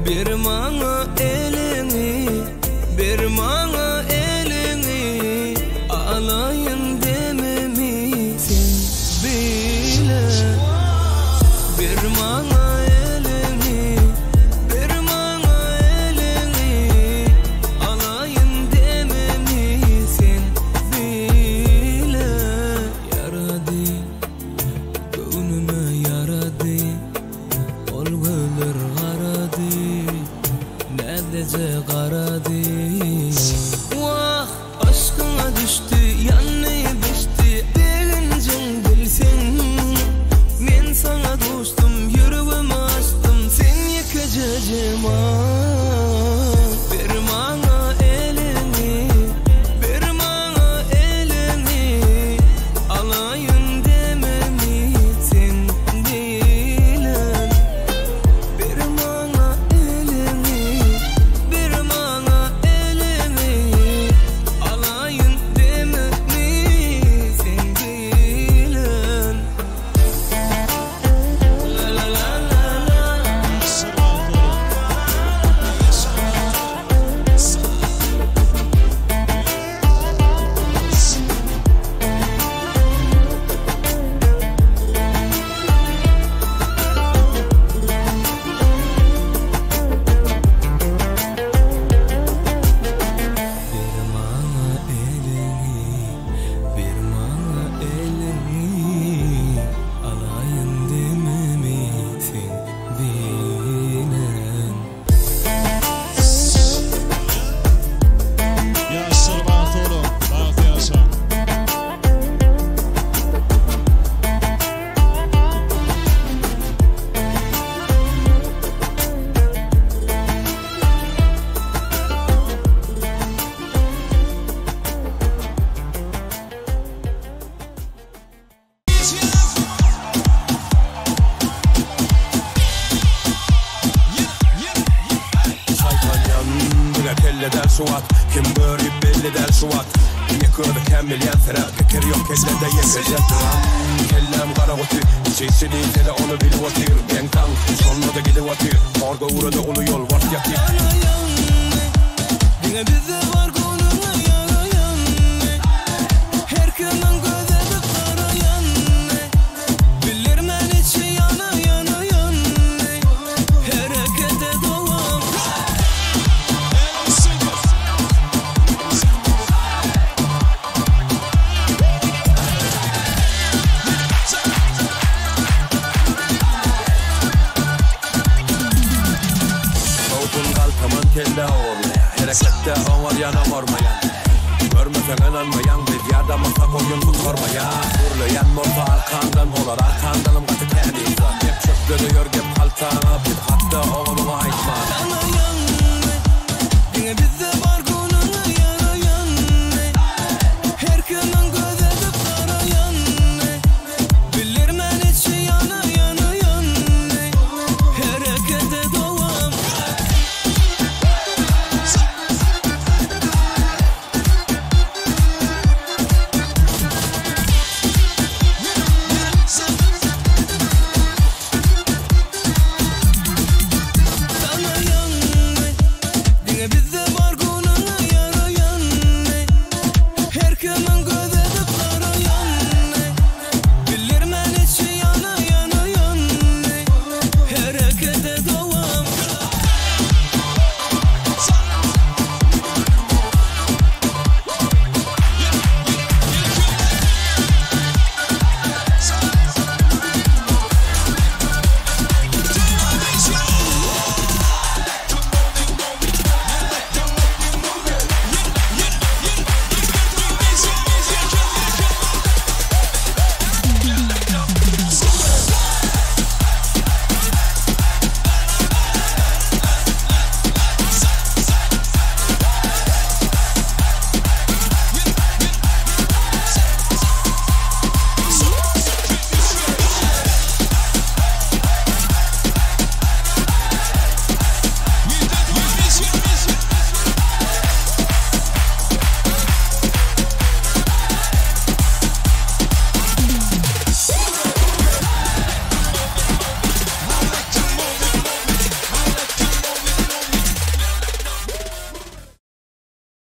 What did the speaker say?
bir maňa elini, bir maňa elini, alaýyn dememi sen bile. Bir maňa elini, bir maňa elini, alaýyn dememi sen bile. Yarady, gönlüme yarady, ol gözler garady, nädece garady. Wah, aşkına düştü, yanny düştü, bilincin bilsen. Men sana dostum, yüreğimi açtım, sen yıkacağım. Bir maňa elini, bir maňa elini, alaýyn dememi sen bilen. Bir maňa elini, bir maňa elini, alaýyn dememi sen bilen. La la la la la. Bir maňa elini, bir maňa elini, alaýyn dememi sen bilen. Yaşar Bartolo, Bart Yaşar. Saytanyan bile kelle der suat, kim börüp belli der suat. Yıkırdı kemmilyen ferah, fikir yok kellede yekecek duran. Kellem kara otu, şeysi değil tele onu bilip otur. Ben kan, sonuna da gidip otur. Orga uğradı onu yol var yakir. Dine bizde var konuna yarayan, herkesin gözüne karayan. Bilir men içi yana yana yan, harekete devam. Soğukun kalkaman kelle orlaya, harekette ağır yana mormayan. Görmesen inanmayan, bir yerde masa koyun kurtarmayan. Hürleyen morta arkandan olar, arkandanım katı kendiyim. Hep çöpleri görgem haltana, bir hatta oğluma aitman. Yanayan, dine bizde